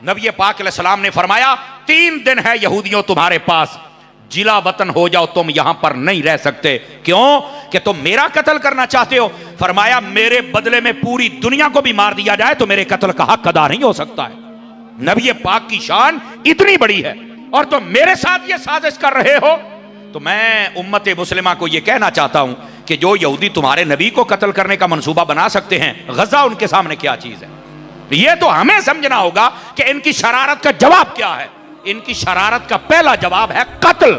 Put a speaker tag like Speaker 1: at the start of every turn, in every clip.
Speaker 1: नबी पाक अलैहिस्सलाम ने फरमाया 3 दिन है यहूदियों तुम्हारे पास, जिला वतन हो जाओ, तुम यहां पर नहीं रह सकते। क्यों? कि तुम मेरा कत्ल करना चाहते हो। फरमाया मेरे बदले में पूरी दुनिया को भी मार दिया जाए तो मेरे कत्ल का हक अदा नहीं हो सकता है। नबी पाक की शान इतनी बड़ी है और तुम मेरे साथ ये साजिश कर रहे हो। तो मैं उम्मत मुस्लिमा को यह कहना चाहता हूं कि जो यहूदी तुम्हारे नबी को कत्ल करने का मंसूबा बना सकते हैं, गजा उनके सामने क्या चीज है। यह तो हमें समझना होगा कि इनकी शरारत का जवाब क्या है। इनकी शरारत का पहला जवाब है कत्ल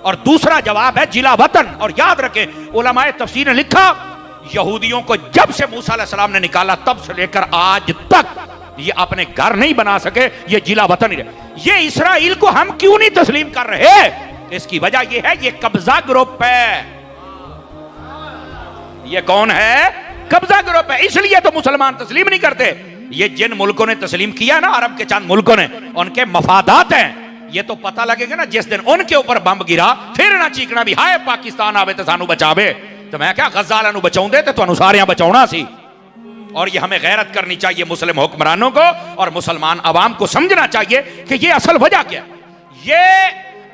Speaker 1: और दूसरा जवाब है जिला वतन। और याद रखें, उलमाए तफसीर ने लिखा यहूदियों को जब से मूसा अलैहिस्सलाम ने निकाला तब से लेकर आज तक ये अपने घर नहीं बना सके, ये जिला वतन ही रहे। ये इसराइल को हम क्यों नहीं तस्लीम कर रहे? इसकी वजह यह है ये कब्जा ग्रुप है। ये कौन है? कब्जा ग्रुप है। इसलिए तो मुसलमान तस्लीम नहीं करते। ये जिन मुल्कों ने तस्लीम किया ना, अरब के चंद मुल्कों ने, उनके मफादात हैं। ये तो पता लगेगा ना जिस दिन उनके ऊपर बम गिरा, फिर ना चीखना भी हाय पाकिस्तान आवे तो सानू बचावे। तो मैं क्या गजा वालों बचाऊंदे तो तुहानू सारियां बचाउणा सी। और ये हमें गैरत करनी चाहिए मुस्लिम हुक्मरानों को और मुसलमान अवाम को समझना चाहिए कि ये असल वजह क्या। ये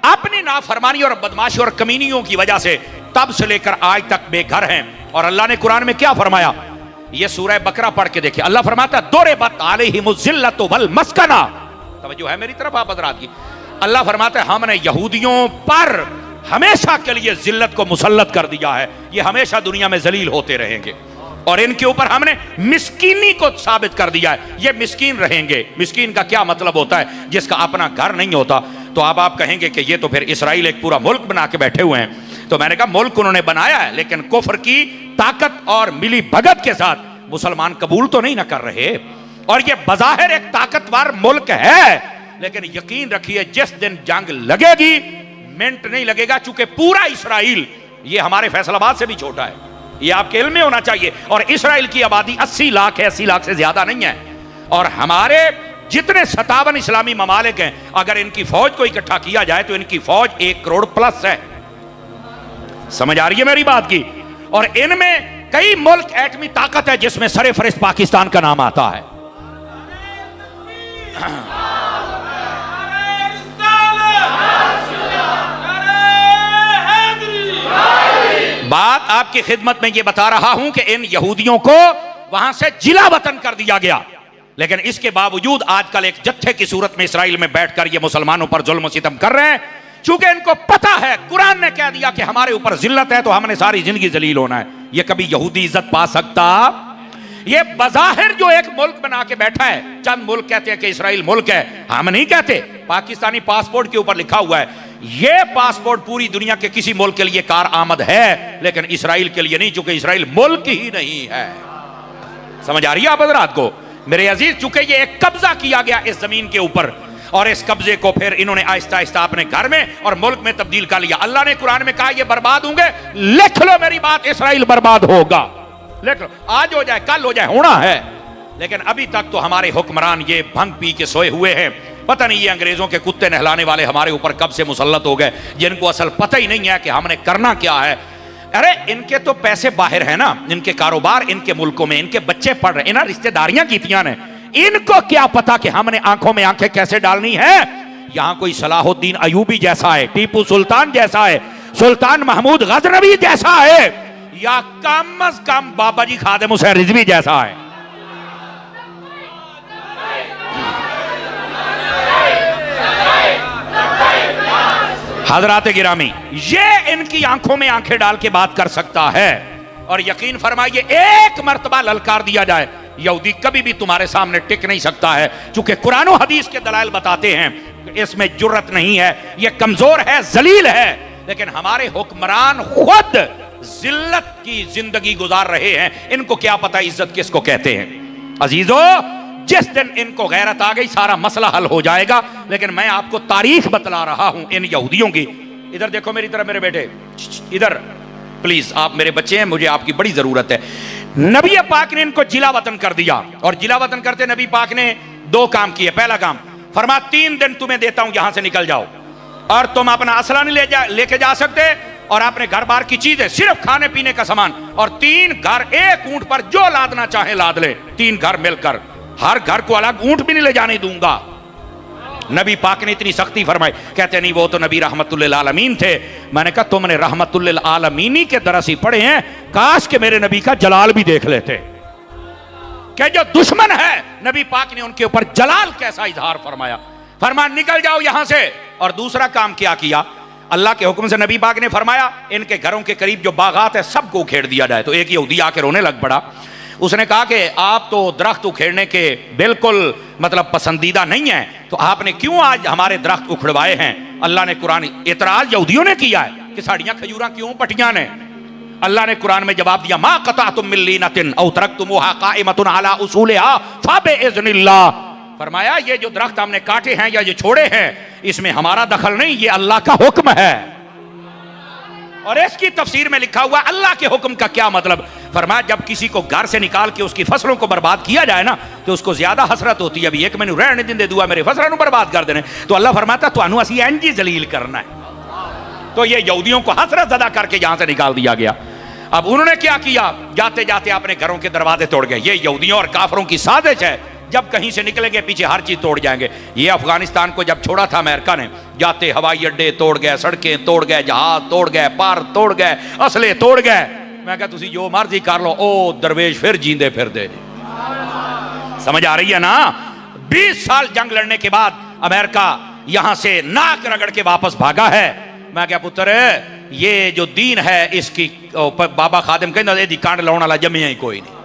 Speaker 1: अपनी नाफरमानी और बदमाशी और कमीनियों की वजह से तब से लेकर आज तक बेघर हैं। और अल्लाह ने कुरान में क्या फरमाया, ये सूरह बकरा पढ़ के देखिए। अल्लाह फरमाता दुरिबत अलैहिमुज़्ज़िल्लतु वल मस्कना। तवज्जो है मेरी तरफ आप हज़रात की। अल्लाह फरमाता है हमने यहूदियों पर हमेशा के लिए जिल्लत को मुसल्लत कर दिया है। ये हमेशा दुनिया में जलील होते रहेंगे और इनके ऊपर हमने मिस्कीनी को साबित कर दिया है। ये मिस्कीन रहेंगे। मिस्कीन का क्या मतलब होता है? जिसका अपना घर नहीं होता। तो अब आप कहेंगे कि ये तो फिर इसराइल एक पूरा मुल्क बना के बैठे हुए हैं। तो मैंने कहा मुल्क उन्होंने बनाया है लेकिन कुफ्र की ताकत और मिली भगत के साथ मुसलमान कबूल तो नहीं ना कर रहे। और ये बज़ाहिर एक ताकतवर मुल्क है लेकिन यकीन रखिए जिस दिन जंग लगेगी मिनट नहीं लगेगा, चूंकि पूरा इसराइल ये हमारे फैसलाबाद से भी छोटा है। ये आपके इल्म में होना चाहिए। और इसराइल की आबादी 80 लाख है, 80 लाख से ज्यादा नहीं है। और हमारे जितने 57 इस्लामी ममालिक हैं, अगर इनकी फौज को इकट्ठा किया जाए तो इनकी फौज 1 करोड़ प्लस है। समझ आ रही है मेरी बात की? और इनमें कई मुल्क एटमी ताकत है जिसमें सरे फरिश्त पाकिस्तान का नाम आता है। बात आपकी खिदमत में यह बता रहा हूं कि इन यहूदियों को वहां से जिला वतन कर दिया गया, लेकिन इसके बावजूद आजकल एक जत्थे की सूरत में इसराइल में बैठकर ये मुसलमानों पर जुल्म सितम कर रहे हैं। चूंकि इनको पता है कुरान ने कह दिया कि हमारे ऊपर जिल्लत है तो हमने सारी जिंदगी जलील होना है। ये कभी यहूदी इज्जत पा सकता? ये बज़ाहिर जो एक मुल्क बना के बैठा है, चंद मुल्क कहते हैं कि इसराइल मुल्क है, हम नहीं कहते। पाकिस्तानी पासपोर्ट के ऊपर लिखा हुआ है ये पासपोर्ट पूरी दुनिया के किसी मुल्क के लिए कार आमद है लेकिन इसराइल के लिए नहीं, चूंकि इसराइल मुल्क ही नहीं है। समझ आ रही है आप हज़रात को? मेरे अजीज, चूंकि ये एक कब्जा किया गया इस जमीन के ऊपर और इस कब्जे को फिर इन्होंने आहिस्ता आहिस्ता अपने घर में और मुल्क में तब्दील कर लिया। अल्लाह ने कुरान में कहा ये बर्बाद होंगे। लिख लो मेरी बात, इसराइल बर्बाद होगा। लिख लो, आज हो जाए कल हो जाए, होना है। लेकिन अभी तक तो हमारे हुक्मरान ये भंग पी के सोए हुए हैं। पता नहीं ये अंग्रेजों के कुत्ते नहलाने वाले हमारे ऊपर कब से मुसल्लत हो गए, जिनको असल पता ही नहीं है कि हमने करना क्या है। अरे इनके तो पैसे बाहर है ना, इनके कारोबार इनके मुल्कों में, इनके बच्चे पढ़ रहे, इन्हें रिश्तेदारियां कीतियां ने। इनको क्या पता कि हमने आंखों में आंखें कैसे डालनी है। यहां कोई सलाहुद्दीन अयूबी जैसा है, टीपू सुल्तान जैसा है, सुल्तान महमूद गजनवी जैसा है, या कम अज कम बाबा जी खादिम हुसैन रिजवी जैसा है। हजरात गिरामी, ये इनकी आंखों में आंखें डाल के बात कर सकता है। और यकीन फरमाइए एक मर्तबा ललकार दिया जाए, यहूदी कभी भी तुम्हारे सामने टिक नहीं सकता है। चूंकि कुरान और हदीस के दलाइल बताते हैं कि इसमें जुर्रत नहीं है, ये कमजोर है, जलील है। लेकिन हमारे हुक्मरान खुद जिल्लत की जिंदगी गुजार रहे हैं। इनको क्या पता इज्जत किसको कहते हैं। अजीजों, जिस दिन इनको गैरत आ गई सारा मसला हल हो जाएगा। लेकिन मैं आपको तारीख बतला रहा हूं इन यहूदियों की। इधर देखो मेरी तरफ, मेरे बेटे इधर प्लीज, आप मेरे बच्चे हैं, मुझे आपकी बड़ी जरूरत है। नबी पाक ने इनको जिला वतन कर दिया और जिला वतन करते नबी पाक ने 2 काम किए। पहला काम, फरमा 3 दिन तुम्हें देता हूं, यहां से निकल जाओ और तुम अपना असला नहीं लेके जा सकते और अपने घर बार की चीजें, सिर्फ खाने पीने का सामान, और 3 घर, एक ऊंट पर जो लादना चाहे लाद ले। 3 घर मिलकर, हर घर को अलग ऊंट भी नहीं ले जाने दूंगा। नबी पाक ने इतनी सख्ती फरमाई, कहते नहीं वो तो नबी रहमतुल्लिल आलमीन थे। मैंने कहा तुमने रहमतुल्लिल आलमीनी के दरस ही पढ़े हैं, काश के मेरे नबी का जलाल भी देख लेते। कि जो दुश्मन है नबी पाक ने उनके ऊपर जलाल कैसा इजहार फरमाया, फरमाया निकल जाओ यहां से। और दूसरा काम क्या किया, अल्लाह के हुक्म से नबी पाक ने फरमाया इनके घरों के करीब जो बागात है सबको उखेड़ दिया जाए। तो एक यहूदी आके रोने लग पड़ा, उसने कहा कि आप तो दरख्त उखेड़ने के बिल्कुल मतलब पसंदीदा नहीं है, तो आपने क्यों आज हमारे दरख्त उखड़वाए हैं। अल्लाह ने कुरान, इतराज यहूदियों ने किया है कि साड़ियां खजूरा क्यों पटियां ने। अल्लाह ने कुरान में जवाब दिया, मा क़तअतुम मिन लीनतिन औ तरक्तुमूहा क़ाइमतुन अला उसूलिहा फ़बिइज़्निल्लाह। फरमाया ये जो दरख्त हमने काटे हैं या ये छोड़े हैं इसमें हमारा दखल नहीं, ये अल्लाह का हुक्म है। और इसकी तफसीर में लिखा हुआ अल्लाह के हुक्म का क्या मतलब, फरमाया जब किसी को घर से निकाल के उसकी फसलों को बर्बाद किया जाए ना तो उसको ज्यादा हसरत होती है, अभी एक मैंने रहने दिन दे दुआ मेरे फसलों बर्बाद कर देने, तो अल्लाह फरमाता तुहानू असी इंज ही जलील करना है। तो ये यहूदियों को हसरत अदा करके यहां से निकाल दिया गया। अब उन्होंने क्या किया, जाते जाते अपने घरों के दरवाजे तोड़ गए। ये यहूदियों और काफरों की साजिश है, जब कहीं से निकलेंगे पीछे हर चीज तोड़ जाएंगे। ये अफगानिस्तान को जब छोड़ा था अमेरिका ने, जाते हवाई अड्डे तोड़ गए, सड़कें तोड़ गए, जहाज तोड़ गए, पार तोड़ गए, असले तोड़ गए। मैं कहा तुसी जो मर्जी कर लो, ओ दरवेश फिर जींदे फिर दे। समझ आ रही है ना। 20 साल जंग लड़ने के बाद अमेरिका यहां से नाक रगड़ के वापस भागा है। मैं क्या पुत्र ये जो दीन है इसकी बाबा खादिम कहते कांड लाने वाला जमिया ही कोई नहीं,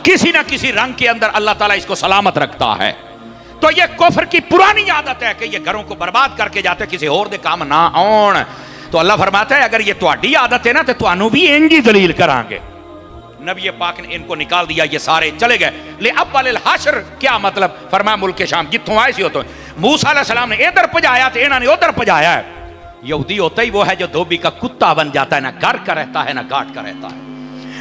Speaker 1: किसी ना किसी रंग के अंदर अल्लाह ताला इसको सलामत रखता है। तो ये कुफ्र की पुरानी आदत है कि ये घरों को बर्बाद करके जाते किसी और दे काम ना आउण। तो अल्लाह फरमाता है अगर ये तुहाडी आदत है ना तो तुहानू भी इंज ही दलील करांगे। नबी पाक ने इनको निकाल दिया, ये सारे चले गए। ले अब वाले हशर क्या मतलब, फरमाया मुल्क शाम जितों आए सी हो तो मूसा अलैहि सलाम ने इधर भजाया तो इन्होंने उधर भजाया है। यहूदी होता ही वो है जो धोबी का कुत्ता बन जाता है, ना घर का रहता है ना घाट का रहता है,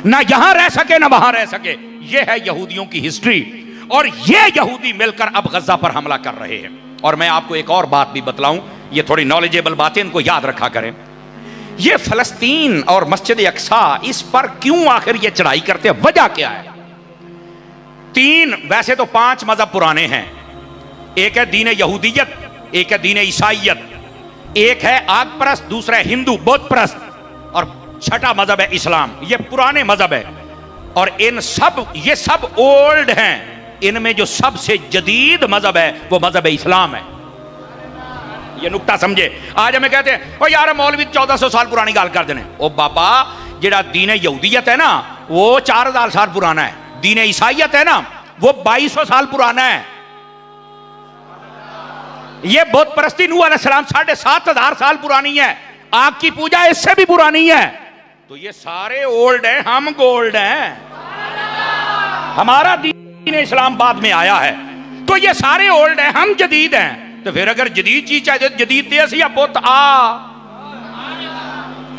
Speaker 1: ना यहां रह सके ना वहां रह सके। ये है यहूदियों की हिस्ट्री। और ये यहूदी मिलकर अब गजा पर हमला कर रहे हैं। और मैं आपको एक और बात भी बतलाऊं, ये थोड़ी नॉलेजेबल बातें इनको याद रखा करें। ये फलस्तीन और मस्जिद अक्सा, इस पर क्यों आखिर ये चढ़ाई करते हैं, वजह क्या है। 3 वैसे तो 5 मजहब पुराने हैं, एक है दीन यहूदियत, एक है दीन ईसाइयत, एक है आग परस्त, दूसरा है हिंदू बौद्ध परस्त, और छठा मजहब है इस्लाम। ये पुराने मजहब है और ये सब ओल्ड हैं। इनमें जो सबसे जदीद मजहब है वो मजहब इस्लाम है। ये नुक्ता समझे। आज हमें कहते हैं ओ यार मौलवी 1400 साल पुरानी गाल कर देने। ओ बाबा जेड़ा दीन यहूदियत है ना वो 4000 साल पुराना है, दीन ईसाइयत है ना वो 2200 साल पुराना है। ये बौद्ध परस्ती नूह अलैहिस्सलाम 7500 साल पुरानी है, आग की पूजा इससे भी पुरानी है। तो ये सारे ओल्ड हैं, हम गोल्ड हैं। हमारा दीन इस्लाम बाद में आया है, तो ये सारे ओल्ड हैं, हम जदीद हैं। तो फिर अगर जदीद चीज चाहिए तो जदीद देश या बुत आ,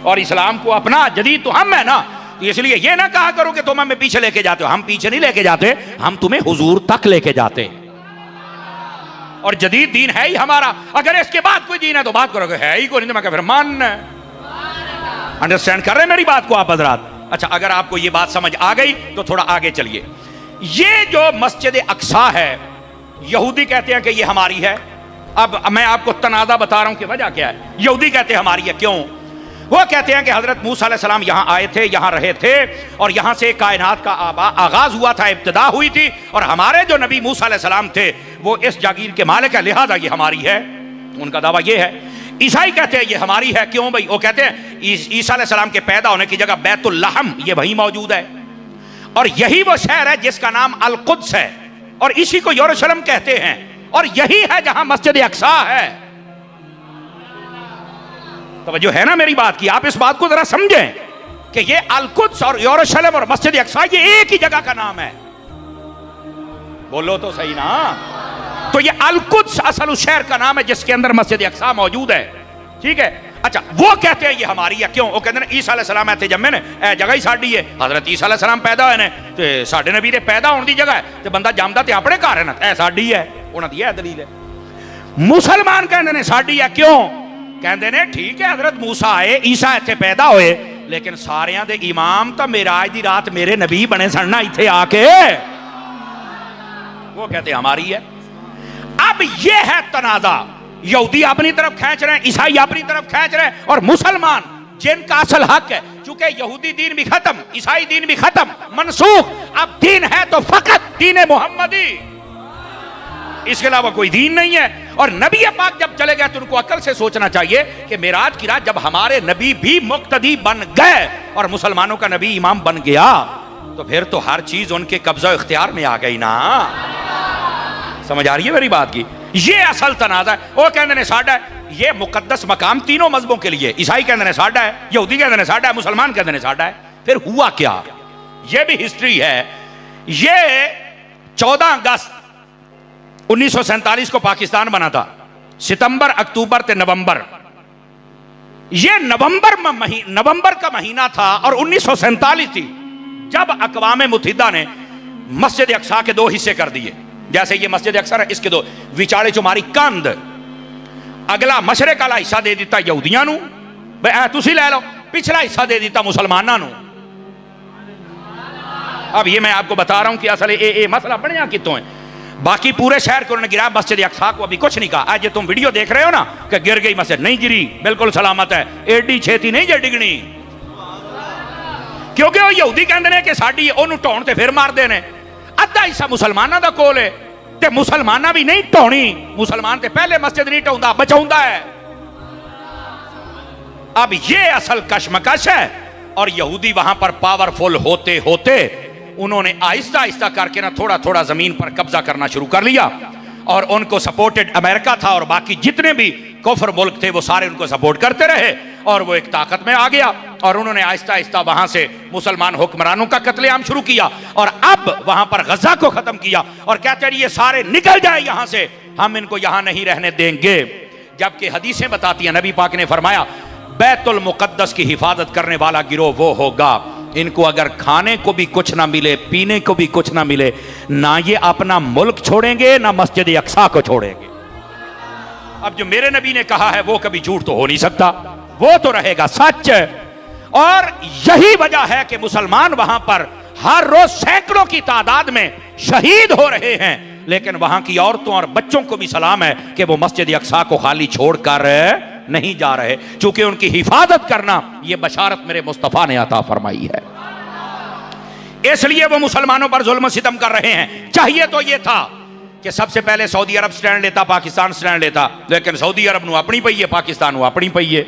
Speaker 1: और इस्लाम को अपना, जदीद तो हम है ना। तो इसलिए ये ना कहा करो कि तुम हमें पीछे लेके जाते हो, हम पीछे नहीं लेके जाते, हम तुम्हें हुजूर तक लेके जाते हैं। और जदीद दीन है ही हमारा। अगर इसके बाद कोई दीन है तो बात करोगे है ही कोई नहीं, तो मैं फिर मान। अंडरस्टैंड कर रहे हैं मेरी बात को आप हजरात। अच्छा, अगर आपको ये बात समझ आ गई तो थोड़ा आगे चलिए। ये जो मस्जिद अक्सा है यहूदी कहते हैं कि ये हमारी है। अब मैं आपको तनाज़ा बता रहा हूं कि वजह क्या है। यहूदी कहते हैं हमारी है, क्यों? वो कहते हैं कि हजरत मूसा अलैहिस्सलाम यहां आए थे, यहां रहे थे, और यहां से कायनात का आगाज हुआ था, इब्तिदा हुई थी, और हमारे जो नबी मूसा अलैहिस्सलाम थे वो इस जागीर के मालिक है, लिहाजा ये हमारी है। उनका दावा ये है। ईसाई कहते हैं ये हमारी है, क्यों भाई? वो कहते हैं ईसा अलैहिस्सलाम के पैदा होने की जगह बैतुल लहम ये वहीं मौजूद है, और यही वो शहर है जिसका नाम अल कुद्स है, और इसी को यरूशलेम कहते हैं, और यही है जहां मस्जिद अक्सा है। तो जो है ना मेरी बात की, आप इस बात को जरा समझें कि ये अल कुद्स और यरूशलेम और मस्जिद अक्सा ये एक ही जगह का नाम है। बोलो तो सही ना। तो ये अल कुद्स असल उस शहर का नाम है जिसके अंदर मस्जिद अक्सा मौजूद है, ठीक है। अच्छा, वो कहते हैं ये हमारी है, क्यों? वो कहते हैं ईसा अलैहिस्सलाम थे जम्मे ने, ए जगह ही साडी है। हजरत ईसा अलैहिस्सलाम पैदा होए ने ते साडे नबी दे पैदा होने दी जगह है, ते बंदा जमदा ते अपने घर है ना, ए साडी है। उन्हां दी दलील है। मुसलमान कहते ने साडी है, क्यों? कहते ने ठीक है हजरत मूसा आए, ईसा इत्थे पैदा होए, लेकिन सारियां दे इमाम तो मेराज दी रात मेरे नबी बने सन ना इत्थे आके। वो कहते हमारी है। अब ये है तनाजा, यहूदी अपनी तरफ खींच रहे हैं, ईसाई अपनी तरफ खींच रहे हैं, और मुसलमान जिनका असल हक है, चूंकि यहूदी दीन भी खत्म, ईसाई दीन भी खत्म, मनसूख, अब दीन है तो फकत दीन मोहम्मदी, इसके अलावा कोई दीन नहीं है। और नबी पाक जब चले गए तो उनको अकल से सोचना चाहिए कि मेराज की रात जब हमारे नबी भी मुक्तदी बन गए और मुसलमानों का नबी इमाम बन गया, तो फिर तो हर चीज उनके कब्जा इख्तियार में आ गई ना। समझ आ रही है मेरी बात की? ये असल तनाजा है। वो कहते ने साडा है, ये मुकद्दस मकाम तीनों मजहबों के लिए, ईसाई कहते ने साडा है, यहूदी कहते ने साडा है, मुसलमान कहते ने साडा है। फिर हुआ क्या, ये भी हिस्ट्री है। ये 14 अगस्त 1947 को पाकिस्तान बना था, सितंबर, अक्टूबर ते नवंबर, ये नवंबर का महीना था और 1947 थी जब अक़वाम मुत्तहिदा ने मस्जिद अक्सा के 2 हिस्से कर दिए। जैसे ये मस्जिद अक्सा है, इसके 2 विचाले चुमारी कंध, अगला मशरक वाला हिस्सा दे दिता यहूदियां नू, भाई तुसी ले लो, पिछला हिस्सा दे दिता मुसलमानों नू। अब ये मैं आपको बता रहा हूं कि असल ये मसला बनया कितों है। बाकी पूरे शहर को उन्होंने गिरा, मस्जिद अक्सा को अभी कुछ नहीं कहा। आज तुम वीडियो देख रहे हो ना कि गिर गई मस्जिद, नहीं गिरी, बिल्कुल सलामत है, एडी छेती नहीं जे डिगनी, क्योंकि वो यहूदी कहते हैं कि साडी ओनू ढाउण ते फिर मारदे ने। अद्धा हिस्सा मुसलमाना दा कोल है ते मुसलमाना भी नहीं ढाउणी, मुसलमान ते पहले मस्जिद नहीं ढाउंदा, बचाउंदा है। अब ये असल कशमकश है। और यहूदी वहां पर पावरफुल होते होते उन्होंने आहिस्ता आहिस्ता करके ना थोड़ा थोड़ा जमीन पर कब्जा करना शुरू कर लिया, और उनको सपोर्टेड अमेरिका था और बाकी जितने भी कुफर मुल्क थे वो सारे उनको सपोर्ट करते रहे, और वो एक ताकत में आ गया। और उन्होंने आहिस्ता आहिस्ता वहां से मुसलमान हुक्मरानों का कत्लेआम शुरू किया, और अब वहां पर गजा को खत्म किया, और कहते हैं ये सारे निकल जाए यहां से, हम इनको यहां नहीं रहने देंगे। जबकि हदीसें बताती हैं, नबी पाक ने फरमाया बैतुल मुकद्दस की हिफाजत करने वाला गिरोह वो होगा, इनको अगर खाने को भी कुछ ना मिले, पीने को भी कुछ ना मिले, ना ये अपना मुल्क छोड़ेंगे ना मस्जिद अक्सा को छोड़ेंगे। अब जो मेरे नबी ने कहा है वो कभी झूठ तो हो नहीं सकता, वो तो रहेगा सच। और यही वजह है कि मुसलमान वहां पर हर रोज सैकड़ों की तादाद में शहीद हो रहे हैं, लेकिन वहां की औरतों और बच्चों को भी सलाम है कि वो मस्जिद अक्सा को खाली छोड़कर नहीं जा रहे, चूंकि उनकी हिफाजत करना यह बशारत मेरे मुस्तफा ने अता फरमाई है, इसलिए वो मुसलमानों पर जुल्म सितम कर रहे हैं। चाहिए तो यह था कि सबसे पहले सऊदी अरब स्टैंड लेता, पाकिस्तान स्टैंड लेता, लेकिन सऊदी अरब नू अपनी पई है, पाकिस्तान नू अपनी पई है।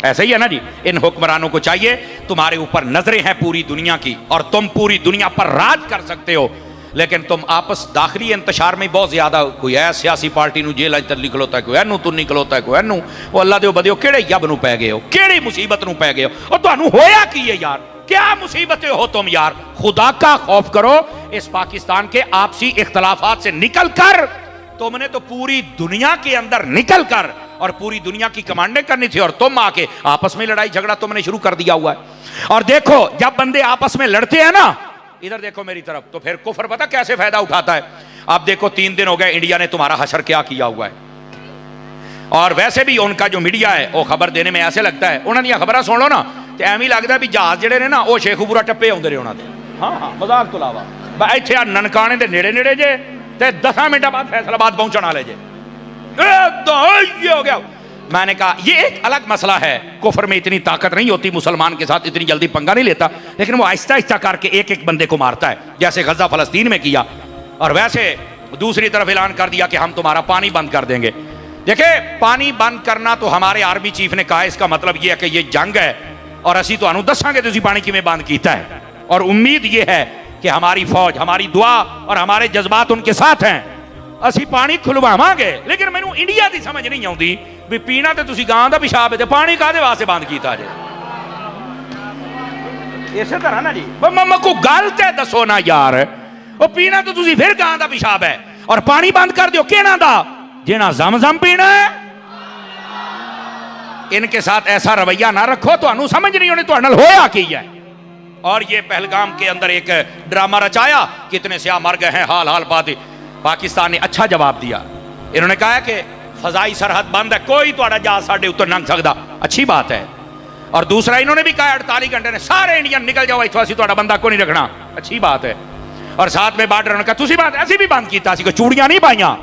Speaker 1: ऐसा ही है ना जी। इन हुक्मरानों को चाहिए, तुम्हारे ऊपर नजरें हैं पूरी दुनिया की और तुम पूरी दुनिया पर राज कर सकते हो, लेकिन तुम आपस दाखिली इंतशार में बहुत ज्यादा, कोई है सियासी पार्टी नू जेल अंदर निकलोता है, कोई एनू तू निकलोता है, कोई एनू, वो अल्लाह दे बदियो केड़े यब नू पै गए हो, केड़ी मुसीबत नू पै गए हो, और तुहानू होया की है यार, क्या मुसीबतें हो तुम यार। खुदा का खौफ करो, इस पाकिस्तान के आपसी इख्तलाफात से निकल कर तुमने तो पूरी दुनिया के अंदर निकल कर और पूरी दुनिया की कमांडें करनी थी, और तुम आके आपस में लड़ाई झगड़ा तुमने शुरू कर दिया हुआ है। और देखो जब बंदे आपस में लड़ते हैं ना, इधर देखो मेरी तरफ, तो फिर कुफर पता कैसे फायदा उठाता है। आप देखो 3 दिन हो गए इंडिया ने तुम्हारा हशर क्या किया हुआ है, और वैसे भी उनका जो मीडिया है वो खबर देने में ऐसे लगता है, उन्होंने खबर सुन लो ना तो एवं लगता भी जहाज जेडे ने ना वो शेखुपुरा टप्पे आते रहे उन्होंने। हाँ हाँ मजाक तो इलावा इतने आ ननकाने के नेड़े नेड़े जे, 10 मिनट बाद फैसलाबाद पहुंचने वाले जे, ये हो गया। मैंने कहा ये एक अलग मसला है, कुफर में इतनी ताकत नहीं होती, मुसलमान के साथ इतनी जल्दी पंगा नहीं लेता, लेकिन वो आहिस्ता आहिस्ता करके एक एक बंदे को मारता है, जैसे गजा फलस्तीन में किया। और वैसे दूसरी तरफ ऐलान कर दिया कि हम तुम्हारा पानी बंद कर देंगे। देखिए पानी बंद करना तो हमारे आर्मी चीफ ने कहा, इसका मतलब यह है कि ये जंग है और असी तुहानू दसांगे तुसीं पानी किवें बंद कीता है, और उम्मीद ये है कि हमारी फौज, हमारी दुआ और हमारे जज्बात उनके साथ हैं, असी पानी खुलवावांगे। लेकिन मैनू इंडिया की समझ नहीं आती भी पीना तो तुसीं गां दा पिशाब है ते पानी काहदे वास्ते बंद कीता जे। इसे तरह ना जी मम्मा को गल ते दसो ना यार, वो पीना तो तुसीं फिर गां दा पिशाब है और पानी बंद कर दियो केना दा, जिना ज़म-ज़म पीना है। इनके साथ ऐसा रवैया ना रखो, तो समझ नहीं होनी तो होया की है। और ये पहलगाम के अंदर एक ड्रामा रचाया, कितने स्याह मर गए हैं, हाल हाल बात। पाकिस्तान ने अच्छा जवाब दिया, इन्होंने कहा कि फजाई सरहद बंद है, कोई तो जहाज साढ़े उत्तर लंघ सकता, अच्छी बात है। और दूसरा इन्होंने भी कहा 48 घंटे ने सारे इंडियन निकल जाओ इतों, असीं तुहाडा बंदा को नहीं रखना, अच्छी बात है। और साथ में बार्डर उन्होंने कहा तुसीं बात ऐसी भी बंद कीता सी, कोई चूड़ियां नहीं पाईयां,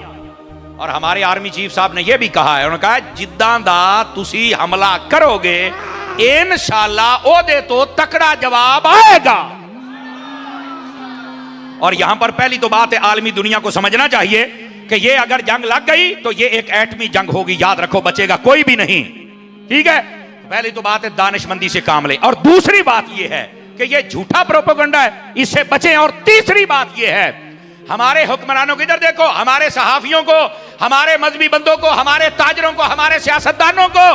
Speaker 1: और हमारे आर्मी चीफ साहब ने यह भी कहा है, उन्होंने कहा जिद्दां दा तुसी हमला करोगे इंशाअल्लाह ओदे तो तकड़ा जवाब आएगा। और यहां पर पहली तो बात है, आलमी दुनिया को समझना चाहिए कि ये अगर जंग लग गई तो ये एक एटमी जंग होगी, याद रखो, बचेगा कोई भी नहीं। ठीक है, पहली तो बात है दानिशमंदी से काम ले। और दूसरी बात ये है कि ये झूठा प्रोपेगेंडा है, इससे बचें। और तीसरी बात ये है, हमारे हुक्मरानों को इधर देखो, हमारे सहाफियों को, हमारे मजहबी बंदों को, हमारे ताजरों को, हमारे सियासतदानों को,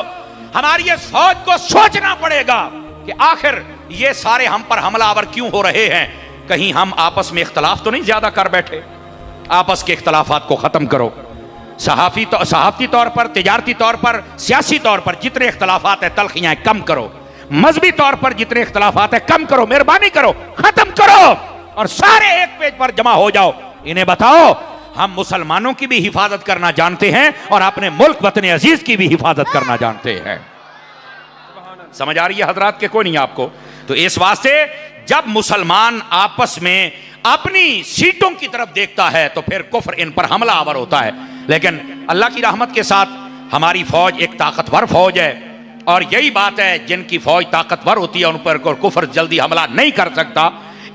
Speaker 1: हमारी इस फौज को सोचना पड़ेगा कि आखिर ये सारे हम पर हमलावर क्यों हो रहे हैं। कहीं हम आपस में इख्तलाफ तो नहीं ज्यादा कर बैठे। आपस के इख्तलाफात को खत्म करो। सहाफती तौर पर, तिजारती तौर पर, सियासी तौर पर जितने इख्तलाफात है तलखियां कम करो। मजहबी तौर पर जितने इख्तलाफात है कम करो, मेहरबानी करो, खत्म करो और सारे एक पेज पर जमा हो जाओ। इन्हें बताओ हम मुसलमानों की भी हिफाजत करना जानते हैं और अपने मुल्क वतन अजीज की भी हिफाजत करना जानते हैं। समझ आ रही है हजरात के कोई नहीं आपको? तो इस वास्ते जब मुसलमान आपस में अपनी सीटों की तरफ देखता है तो फिर कुफ्र इन पर हमला आवर होता है। लेकिन अल्लाह की रहमत के साथ हमारी फौज एक ताकतवर फौज है और यही बात है, जिनकी फौज ताकतवर होती है उन पर कुफ्र जल्दी हमला नहीं कर सकता।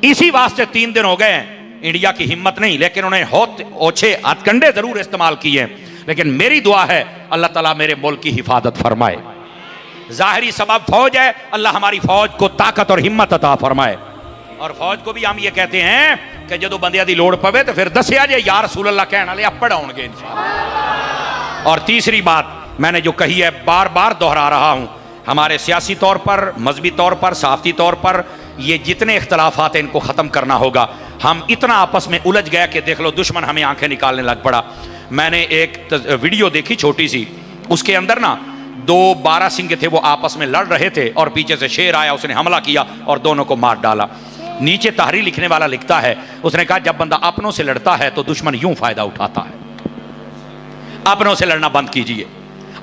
Speaker 1: इसी वास्ते 3 दिन हो गए इंडिया की हिम्मत नहीं, लेकिन उन्हें बहुत ओछे हथकंडे जरूर इस्तेमाल किए। लेकिन मेरी दुआ है अल्लाह ताला मेरे मुल्क की हिफाजत फरमाए। जाहिरी सबब फौज है, अल्लाह हमारी फौज को ताकत और हिम्मत अता फरमाए। और फौज को भी हम ये कहते हैं कि जो बंदियां दी लोड़ पवे तो फिर दसिया जे या रसूल अल्लाह कहने वाले अपड़ आउणगे इंशाअल्लाह। और तीसरी बात मैंने जो कही है बार बार दोहरा रहा हूं, हमारे सियासी तौर पर, मजहबी तौर पर, सहाफती तौर पर ये जितने इख्तलाफात हैं इनको ख़त्म करना होगा। हम इतना आपस में उलझ गया कि देख लो दुश्मन हमें आंखें निकालने लग पड़ा। मैंने एक वीडियो देखी छोटी सी, उसके अंदर ना 2 बारहसिंगे थे, वो आपस में लड़ रहे थे और पीछे से शेर आया, उसने हमला किया और दोनों को मार डाला। नीचे तहरीर लिखने वाला लिखता है, उसने कहा जब बंदा अपनों से लड़ता है तो दुश्मन यूं फायदा उठाता है। अपनों से लड़ना बंद कीजिए।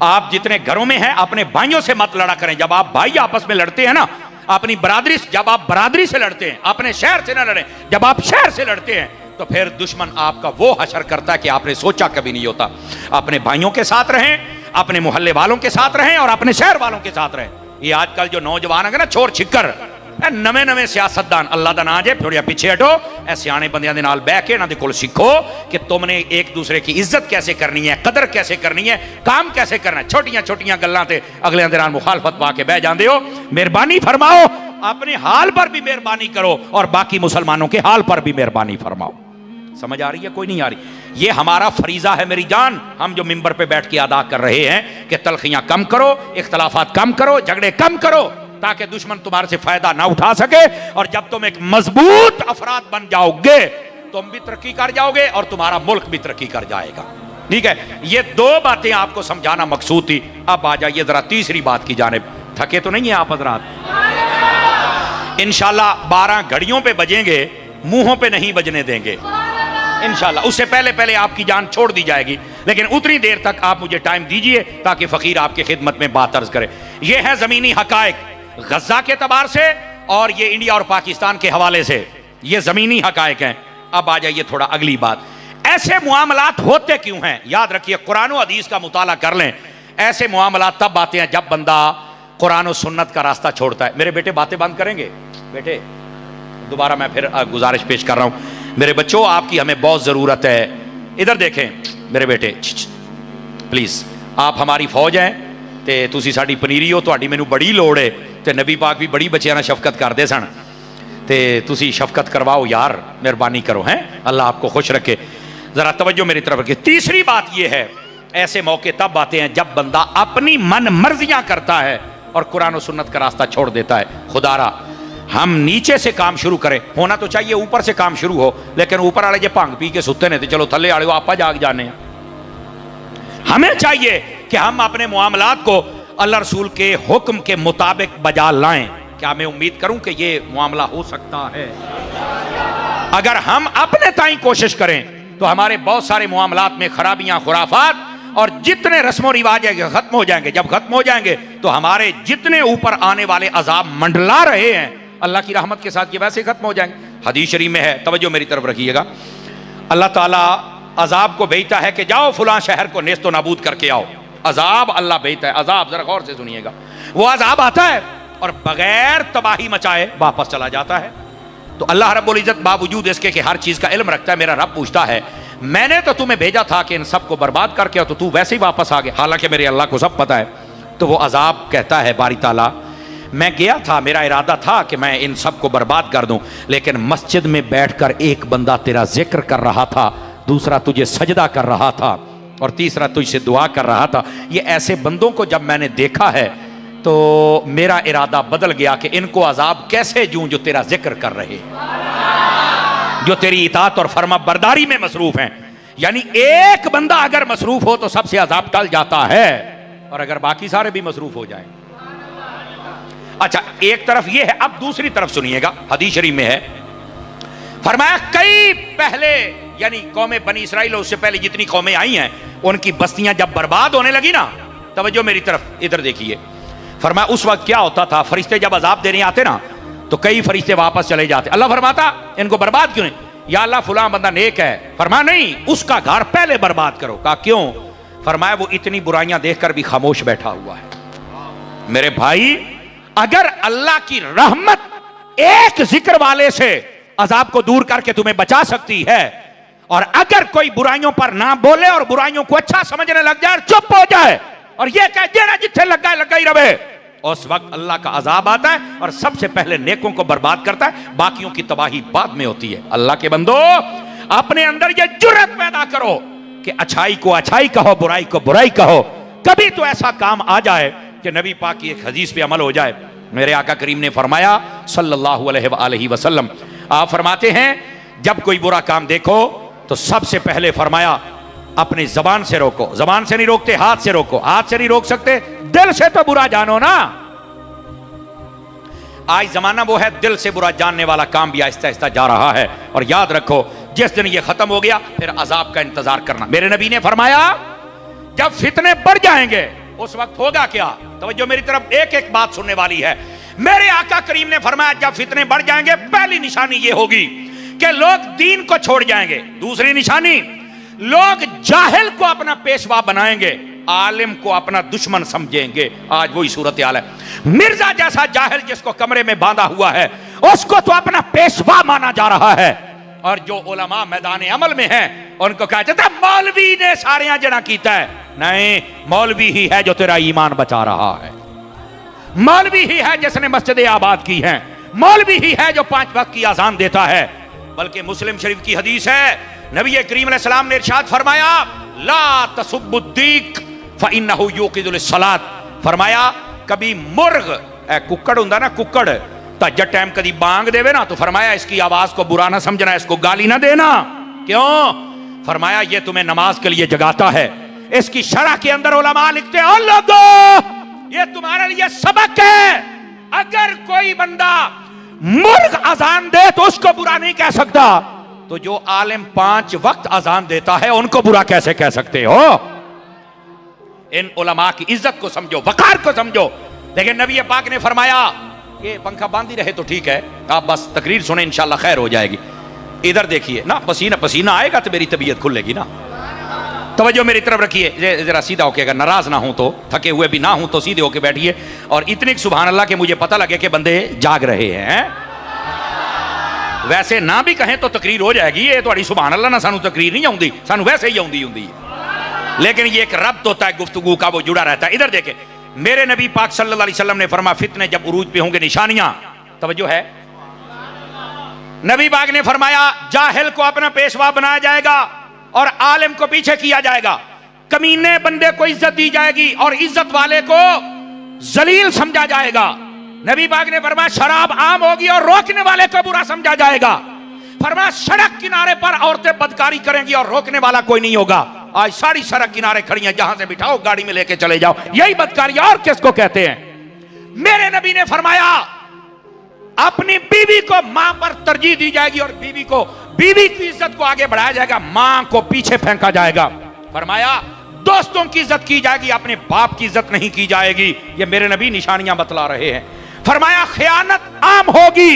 Speaker 1: आप जितने घरों में हैं अपने भाइयों से मत लड़ा करें। जब आप भाई आपस में लड़ते हैं ना, अपनी बरादरी, जब आप बरादरी से लड़ते हैं, अपने शहर से ना लड़ें। जब आप शहर से लड़ते हैं तो फिर दुश्मन आपका वो हशर करता है कि आपने सोचा कभी नहीं होता। अपने भाइयों के साथ रहें, अपने मोहल्ले वालों के साथ रहें और अपने शहर वालों के साथ रहें। ये आजकल जो नौजवान है ना, छोर छिक्कर नवे नवे सियासतदान, अल्लाह का नाम है, थोड़ा पीछे हटो, ऐ सियाने बंदियां दे नाल बह के इन्हां दे कोल सीखो कि तुमने एक दूसरे की इज्जत कैसे करनी है, कदर कैसे करनी है, काम कैसे करना है। छोटियां छोटियां गल्लां ते अगले दे नाल मुखालफत पा के बह जांदे हो। मेहरबानी फरमाओ, अपने हाल पर भी मेहरबानी करो और बाकी मुसलमानों के हाल पर भी मेहरबानी फरमाओ। समझ आ रही है कोई नहीं आ रही? ये हमारा फरीजा है मेरी जान, हम जो मिंबर पे बैठ के अदा कर रहे हैं कि तलखियां कम करो, इख्तलाफात कम करो, झगड़े कम करो, ताकि दुश्मन तुम्हारे से फायदा ना उठा सके। और जब तुम एक मजबूत अफराद बन जाओगे तुम भी तरक्की कर जाओगे और तुम्हारा मुल्क भी तरक्की कर जाएगा। ठीक है, ये 2 बातें आपको समझाना मकसूद थी। अब आ जाइए जरा तीसरी बात की जानिब। थके तो नहीं है आप हजरात? इंशाल्लाह 12 घड़ियों पे बजेंगे, मुंहों पे नहीं बजने देंगे इंशाल्लाह। उससे पहले पहले आपकी जान छोड़ दी जाएगी, लेकिन उतनी देर तक आप मुझे टाइम दीजिए ताकि फकीर आपकी खिदमत में बात अर्ज करे। ये है जमीनी हकायक गजा के तबार से और ये इंडिया और पाकिस्तान के हवाले से, ये जमीनी हकायक हैं। अब आ जाइए थोड़ा अगली बात, ऐसे मुआमलात होते क्यों हैं? याद रखिए, कुरान और हदीस का मुताला कर लें। ऐसे मुआमलात तब आते हैं जब बंदा कुरान और सुन्नत का रास्ता छोड़ता है। मेरे बेटे बातें बंद करेंगे? बेटे दोबारा मैं फिर गुजारिश पेश कर रहा हूं, मेरे बच्चों आपकी हमें बहुत ज़रूरत है। इधर देखें मेरे बेटे, प्लीज़, आप हमारी फौज हैं ते तुसी साडी पनीरी हो, तुहाडी मैनू बड़ी लोड़ है ते नबी पाक भी बड़ी बच्चियां नाल शफकत करदे सन ते तुसी शफकत करवाओ यार, मेहरबानी करो। हैं, अल्लाह आपको खुश रखे। ज़रा तवज्जो मेरी तरफ रखिए। तीसरी बात यह है, ऐसे मौके तब आते हैं जब बंदा अपनी मन मर्जियां करता है और कुरान और सुन्नत का रास्ता छोड़ देता है। खुदारा हम नीचे से काम शुरू करें, होना तो चाहिए ऊपर से काम शुरू हो, लेकिन ऊपर वाले जो भंग पी के सुते ने तो चलो थले वाले आपा जाग जाने। हमें चाहिए कि हम अपने मुआमलात को अल्लाह रसूल के हुक्म के मुताबिक बजा लाएं। क्या मैं उम्मीद करूं कि ये मामला हो सकता है? अगर हम अपने ताई कोशिश करें तो हमारे बहुत सारे मामलात में खराबियां, खुराफात और जितने रस्मों रिवाज है खत्म हो जाएंगे। जब खत्म हो जाएंगे तो हमारे जितने ऊपर आने वाले अजाब मंडला रहे हैं अल्लाह की रहमत के साथ ये वैसे खत्म हो जाएंगे। हदीस शरीफ में है, तवज्जो मेरी तरफ रखिएगा, अल्लाह ताला अजाब को भेजता है कि जाओ फुला शहर को नेस्तो नाबूद करके आओ। अजाब अल्लाह भेजता है, अजाब जरा गौर से सुनिएगा। वो अजाब आता है और बगैर तबाही मचाए वापस चला जाता है। तो अल्लाह रब्बुल इज्जत बावजूद इसके कि हर चीज का इल्म रखता है, मेरा रब पूछता है मैंने तो तुम्हें भेजा था कि इन सबको बर्बाद करके आओ, तो तू वैसे ही वापस आ गया, हालांकि मेरे अल्लाह को सब पता है। तो वो अजाब कहता है बारी ताला मैं गया था, मेरा इरादा था कि मैं इन सबको बर्बाद कर दूं, लेकिन मस्जिद में बैठकर एक बंदा तेरा जिक्र कर रहा था, दूसरा तुझे सजदा कर रहा था और तीसरा तुझसे दुआ कर रहा था। ये ऐसे बंदों को जब मैंने देखा है तो मेरा इरादा बदल गया कि इनको अजाब कैसे दूं जो तेरा जिक्र कर रहे, जो तेरी इताअत और फर्मा बरदारी में मसरूफ हैं। यानी एक बंदा अगर मसरूफ हो तो सबसे अजाब टल जाता है, और अगर बाकी सारे भी मसरूफ हो जाएं। अच्छा, एक तरफ ये है, अब दूसरी तरफ सुनिएगा, हदीस शरीफ में है, फरमाया कई पहले यानी कौमें बनी इसराइल और उससे पहले जितनी कौमें आई हैं उनकी बस्तियां जब बर्बाद होने लगी ना, तवज्जो मेरी तरफ इधर देखिए, फरमाया उस वक्त क्या होता था, फरिश्ते जब अजाब देने आते ना तो कई फरिश्ते वापस चले जाते। अल्लाह फरमाता इनको बर्बाद क्यों नहीं, या अल्लाह फुला बंदा नेक है, फरमाया नहीं उसका घर पहले बर्बाद करो। कहा क्यों, फरमाया वो इतनी बुराइयां देखकर भी खामोश बैठा हुआ है। मेरे भाई अगर अल्लाह की रहमत एक जिक्र वाले से अजाब को दूर करके तुम्हें बचा सकती है, और अगर कोई बुराइयों पर ना बोले और बुराइयों को अच्छा समझने लग जाए, चुप हो जाए और ये कहे जेना जिथे लगा है लगा ही रहे, उस वक्त अल्लाह का अजाब आता है और सबसे पहले नेकों को बर्बाद करता है, बाकियों की तबाही बाद में होती है। अल्लाह के बंदो अपने अंदर ये जुर्रत पैदा करो कि अच्छाई को अच्छाई कहो, बुराई को बुराई कहो। कभी तो ऐसा काम आ जाए कि नबी पाक की एक हदीस पे अमल हो जाए। मेरे आका करीम ने फरमाया सल्लल्लाहु अलैहि वसल्लम, आप फरमाते हैं जब कोई बुरा काम देखो तो सबसे पहले फरमाया अपनी जबान से रोको, जबान से नहीं रोकते हाथ से रोको, हाथ से नहीं रोक सकते दिल से तो बुरा जानो ना। आज जमाना वो है दिल से बुरा जानने वाला काम भी आहिस्ता आहिस्ता जा रहा है, और याद रखो जिस दिन ये खत्म हो गया फिर अजाब का इंतजार करना। मेरे नबी ने फरमाया जब फितने बढ़ जाएंगे उस वक्त होगा क्या, तवज्जो मेरी तरफ एक एक बात सुनने वाली है। मेरे आका करीम ने फरमाया जब फितने बढ़ जाएंगे पहली निशानी ये होगी कि लोग दीन को छोड़ जाएंगे, दूसरी निशानी लोग जाहिल को अपना पेशवा बनाएंगे, आलिम को अपना दुश्मन समझेंगे। आज वही सूरत हाल है। मिर्जा जैसा जाहिल जिसको कमरे में बांधा हुआ है उसको तो अपना पेशवा माना जा रहा है, और जो उलमा मैदान अमल में हैं उनको कहा जाता है मौलवी ने सारे जना कीता है। नहीं, मौलवी ही है जो तेरा ईमान बचा रहा है, मौलवी ही है जिसने मस्जिदें आबाद की हैं, मौलवी ही है जो 5 वक्त की अजान देता है। बल्कि मुस्लिम शरीफ की हदीस है, नबी करीम अलैहि सलाम ने इरशाद फरमाया ला तसुब्बुद्दीक फइन्नहु युक़िदुल सलात, फरमाया कभी मुर्ग कुक्कड़ हुंदा ना, कुक्कड़ तज टाइम कभी बांग देवे ना तो फरमाया इसकी आवाज को बुरा ना समझना, इसको गाली ना देना। क्यों, फरमाया ये तुम्हें नमाज के लिए जगाता है। इसकी शरह के अंदर उलमा लिखते हैं लोगों ये तुम्हारे लिए सबक है, अगर कोई बंदा मुर्ग अजान दे तो उसको बुरा नहीं कह सकता, तो जो आलिम 5 वक्त अजान देता है उनको बुरा कैसे कह सकते हो। इन उलमा की इज्जत को समझो, वकार को समझो। लेकिन नबी पाक ने फरमाया ये पंखा बांधी रहे तो ठीक है, आप बस तकरीर सुने इंशाल्लाह खैर हो जाएगी। इधर देखिए ना, पसीना पसीना आएगा तो मेरी तबीयत खुलेगी ना। तवज्जो मेरी तरफ रखिए, जरा सीधा होके, अगर नाराज ना हूं तो, थके हुए भी ना हूं तो सीधे होके बैठिए, और इतने सुभान अल्लाह के मुझे पता लगे कि बंदे जाग रहे हैं। वैसे ना भी कहें तो तकरीर हो जाएगी, ये थोड़ी सुभान अल्लाह ना सानू तकरीर नहीं आउंदी, सानू वैसे ही आउंदी हुंदी है, लेकिन ये एक रब्त होता है गुफ्तगू का, वो जुड़ा रहता है। इधर देखें, मेरे नबी पाक सल्लल्लाहु अलैहि वसल्लम ने फरमाया फितने जब उरूज पे होंगे निशानियां, तवज्जो है, नबी पाक ने फरमाया जाहिल को अपना पेशवा बनाया जाएगा और आलिम को पीछे किया जाएगा, कमीने बंदे को इज्जत दी जाएगी और इज्जत वाले को जलील समझा जाएगा। नबी पाक ने फरमाया शराब आम होगी और रोकने वाले को बुरा समझा जाएगा। फरमाया सड़क किनारे पर औरतें बदकारी करेंगी और रोकने वाला कोई नहीं होगा। आज सारी सड़क किनारे खड़ी हैं, जहां से बिठाओ गाड़ी में लेके चले जाओ, यही बदकारी और किसको कहते हैं। मेरे नबी ने फरमाया अपनी बीवी को मां पर तरजीह दी जाएगी और बीवी की इज्जत को आगे बढ़ाया जाएगा, मां को पीछे फेंका जाएगा। फरमाया दोस्तों की इज्जत की जाएगी, अपने बाप की इज्जत नहीं की जाएगी। ये मेरे नबी निशानियां बतला रहे हैं। फरमाया खयानत आम होगी,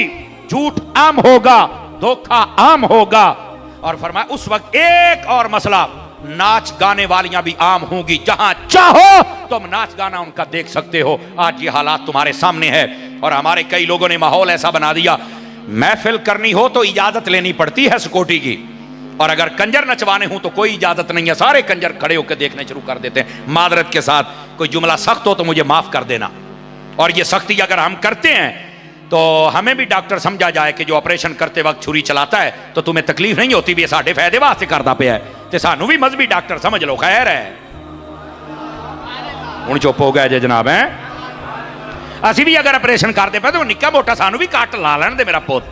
Speaker 1: झूठ आम होगा, धोखा आम होगा, और फरमाया उस वक्त एक और मसला, नाच गाने वालियां भी आम होंगी, जहां चाहो तुम नाच गाना उनका देख सकते हो। आज ये हालात तुम्हारे सामने है और हमारे कई लोगों ने माहौल ऐसा बना दिया, महफिल करनी हो तो इजाजत लेनी पड़ती है सिक्योरिटी की, और अगर कंजर नचवाने हो तो कोई इजाजत नहीं है, सारे कंजर खड़े होकर देखने शुरू कर देते हैं। मादरत के साथ कोई जुमला सख्त हो तो मुझे माफ कर देना, और ये सख्ती अगर हम करते हैं तो हमें भी डॉक्टर समझा जाए कि जो ऑपरेशन करते वक्त छुरी चलाता है तो तुम्हें तकलीफ नहीं होती भी, साढ़े फायदे वास्ते करता पे है, तो सानू भी मजहबी डॉक्टर समझ लो, खैर है। हूं चुप हो गए जे जनाब है, असि भी अगर ऑपरेशन करते पे तो निक्का मोटा सानू भी कट ला लेने दे मेरा पुत,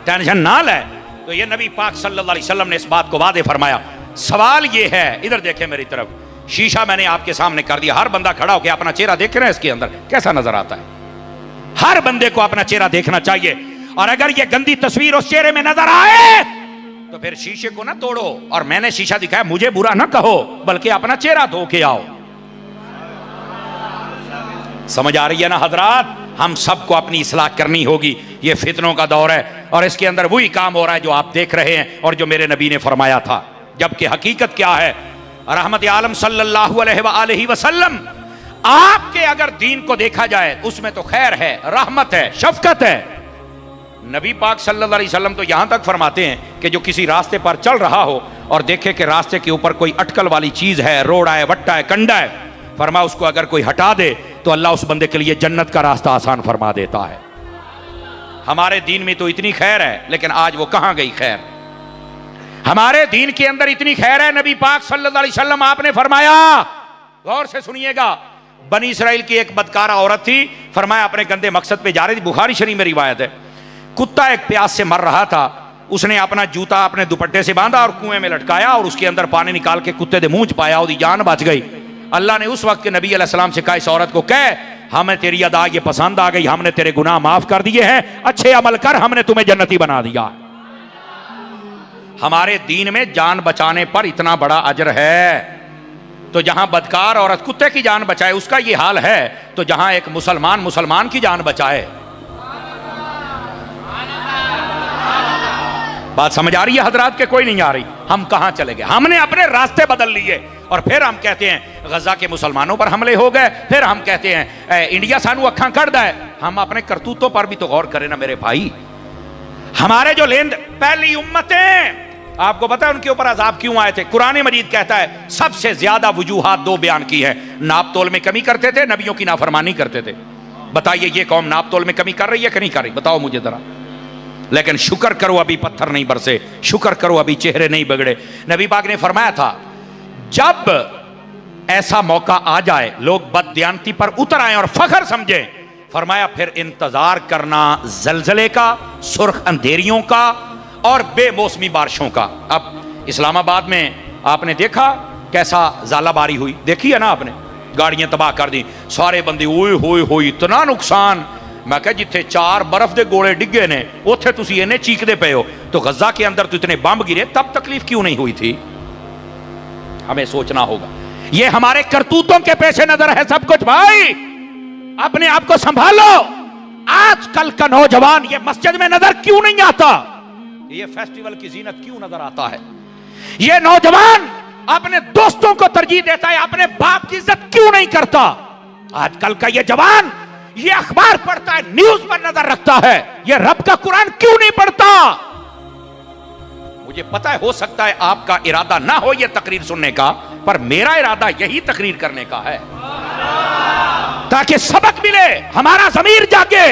Speaker 1: टेंशन ना ले। तो ये नबी पाक सल्लल्लाहु अलैहि वसल्लम ने इस बात को वादे फरमाया। सवाल ये है, इधर देखें मेरी तरफ, शीशा मैंने आपके सामने कर दिया, हर बंदा खड़ा होकर अपना चेहरा देख रहे हैं, इसके अंदर कैसा नजर आता है। हर बंदे को अपना चेहरा देखना चाहिए, और अगर ये गंदी तस्वीर उस चेहरे में नजर आए तो फिर शीशे को ना तोड़ो, और मैंने शीशा दिखाया मुझे बुरा ना कहो, बल्कि अपना चेहरा धो के आओ। समझ आ रही है ना हजरात, हम सबको अपनी इस्लाह करनी होगी। ये फितनों का दौर है और इसके अंदर वही काम हो रहा है जो आप देख रहे हैं और जो मेरे नबी ने फरमाया था। जबकि हकीकत क्या है, रहमत आलम सल्लल्लाहु अलैहि वसल्लम, आपके अगर दीन को देखा जाए उसमें तो खैर है, रहमत है, शफकत है। नबी पाक सल्लल्लाहु अलैहि वसल्लम तो यहां तक फरमाते हैं कि जो किसी रास्ते पर चल रहा हो और देखे कि रास्ते के ऊपर कोई अटकल वाली चीज है, रोड़ा है, वट्टा है, कंडा है, फरमा उसको अगर कोई हटा दे तो अल्लाह उस बंदे के लिए जन्नत का रास्ता आसान फरमा देता है। हमारे दीन में तो इतनी खैर है, लेकिन आज वो कहां गई खैर। हमारे दीन के अंदर इतनी खैर है, नबी पाक सल्लल्लाहु अलैहि वसल्लम आपने फरमाया, गौर से सुनिएगा, बनी इसराइल की एक बदकारा औरत थी, फरमाया अपने गंदे मकसद पे जा रही थी, बुखारी शरीफ में रिवायत है, कुत्ता एक प्यास से मर रहा था, उसने अपना जूता अपने दुपट्टे से बांधा और कुएं में लटकाया और उसके अंदर पानी निकाल के कुत्ते दे मुंह च पाया, उसकी जान बच गई। अल्लाह ने उस वक्त के नबी अलैहिस्सलाम से कहा, इस औरत को कह हमें तेरी अदा ये पसंद आ गई, हमने तेरे गुनाह माफ कर दिए हैं, अच्छे अमल कर, हमने तुम्हें जन्नती बना दिया। हमारे दीन में जान बचाने पर इतना बड़ा अजर है, तो जहां बदकार औरत कुत्ते की जान बचाए उसका ये हाल है, तो जहां एक मुसलमान की जान बचाए। बात समझ आ रही है हजरात के कोई नहीं आ रही? हम कहां चले गए, हमने अपने रास्ते बदल लिए और फिर हम कहते हैं गजा के मुसलमानों पर हमले हो गए, फिर हम कहते हैं इंडिया सानू अखा कट है। हम अपने करतूतों पर भी तो गौर करें ना मेरे भाई। हमारे जो पहली उम्मतें, आपको पता है उनके ऊपर अजाब क्यों आए थे? कुरान मजीद कहता है सबसे ज्यादा वजूहात दो बयान की है, नाप तोल में कमी करते थे, नबियों की नाफरमानी करते थे। बताइए ये कौम नाप तोल में कमी कर रही है कि नहीं कर रही? बताओ मुझे जरा। लेकिन शुक्र करो अभी पत्थर नहीं बरसे, शुक्र करो अभी चेहरे नहीं बिगड़े। नबी पाक ने फरमाया था जब ऐसा मौका आ जाए लोग बददियानती पर उतर आए और फखर समझे, फरमाया फिर इंतजार करना जलजले का, सुर्ख अंधेरियों का और बेमौसमी बारिशों का। अब इस्लामाबाद में आपने देखा कैसा ज़ालाबारी हुई, देखी है ना आपने, गाड़ियां तबाह कर दी, सारे बंदे ओए होए होए इतना नुकसान। मैं कहा जिथे 4 बर्फ के गोले डिगे ने उथे तुसी इन्हें चीकते पे हो, तो गजा के अंदर तो इतने बम गिरे, तब तकलीफ क्यों नहीं हुई थी? हमें सोचना होगा। ये हमारे करतूतों के पेशे नजर है सब कुछ। भाई अपने आप को संभालो। आजकल का नौजवान ये मस्जिद में नजर क्यों नहीं आता? ये फेस्टिवल की जीनत क्यों नजर आता है? ये नौजवान अपने दोस्तों को तरजीह देता है, अपने बाप की इज्जत क्यों नहीं करता? आजकल का ये जवान ये अखबार पढ़ता है, न्यूज पर नजर रखता है, ये रब का कुरान क्यों नहीं पढ़ता? मुझे पता है हो सकता है आपका इरादा ना हो ये तकरीर सुनने का, पर मेरा इरादा यही तकरीर करने का है ताकि सबक मिले, हमारा ज़मीर जागे।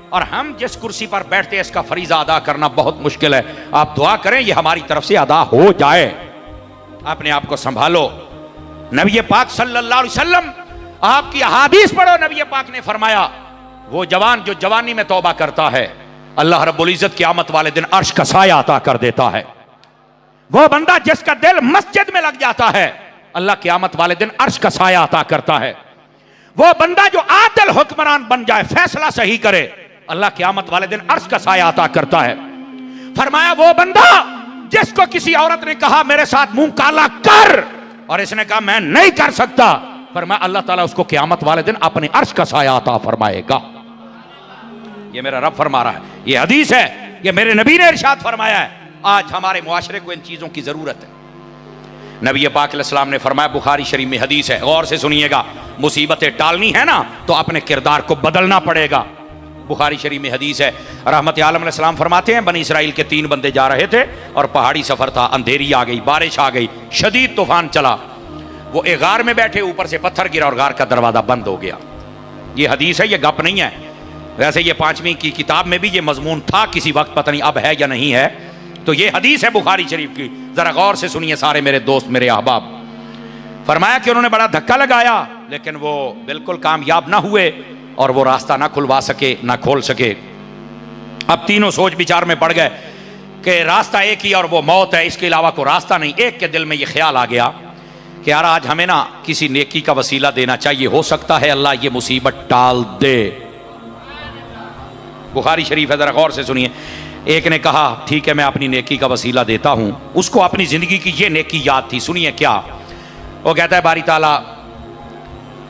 Speaker 1: और हम जिस कुर्सी पर बैठते हैं इसका फरीजा अदा करना बहुत मुश्किल है। आप दुआ करें ये हमारी तरफ से अदा हो जाए। अपने आप को संभालो। नबी पाक सल्लल्लाहु अलैहि वसल्लम, आपकी अहादीस पढ़ो, नबी पाक ने फरमाया वो जवान जो जवानी में तौबा करता है, अल्लाह रब्बुल इज्जत क़यामत वाले दिन अर्श का साया अता कर देता है। वो बंदा जिसका दिल मस्जिद में लग जाता है, अल्लाह क़यामत वाले दिन अर्श का साया अता करता है। वो बंदा जो आदिल हुक्मरान बन जाए, फैसला सही करे, अल्लाह क़यामत वाले दिन अर्श का साया अता करता है। फरमाया वो बंदा जिसको किसी औरत ने कहा मेरे साथ मुंह काला कर, और इसने कहा मैं नहीं कर सकता, फरमाया अल्लाह ताला उसको क़यामत वाले दिन अपने अर्श का साया अता फरमाएगा। ये मेरा रब फरमा रहा है, ये हदीस है, ये मेरे नबी ने इरशाद फरमाया है। आज हमारे मुआशरे को इन चीज़ों की ज़रूरत है। नबी पाक अलैहिस्सलाम ने फरमाया, बुखारी शरीफ में हदीस है, गौर से सुनिएगा, मुसीबतें टालनी है ना तो अपने किरदार को बदलना पड़ेगा। बुखारी शरीफ में हदीस है, रहमत आलम अलैहिस्सलाम फरमाते हैं, बनी इसराइल के 3 बंदे जा रहे थे और पहाड़ी सफ़र था, अंधेरी आ गई, बारिश आ गई, शदीद तूफान चला। वो एक गार में बैठे, ऊपर से पत्थर गिरा और गार का दरवाज़ा बंद हो गया। ये हदीस है, ये गप नहीं है। वैसे ये 5वीं की किताब में भी ये मजमून था किसी वक्त, पता नहीं अब है या नहीं है। तो ये हदीस है बुखारी शरीफ की, जरा गौर से सुनिए सारे मेरे दोस्त, मेरे अहबाब। फरमाया कि उन्होंने बड़ा धक्का लगाया लेकिन वो बिल्कुल कामयाब ना हुए और वो रास्ता ना खुलवा सके, ना खोल सके। अब तीनों सोच विचार में पड़ गए कि रास्ता एक ही और वो मौत है, इसके अलावा कोई रास्ता नहीं। एक के दिल में ये ख्याल आ गया कि यार आज हमें ना किसी नेकी का वसीला देना चाहिए, हो सकता है अल्लाह ये मुसीबत टाल दे। बुखारी शरीफ है, जरा गौर से सुनिए। एक ने कहा ठीक है मैं अपनी नेकी का वसीला देता हूं। उसको अपनी जिंदगी की ये नेकी याद थी। सुनिए क्या वो कहता है, बारी ताला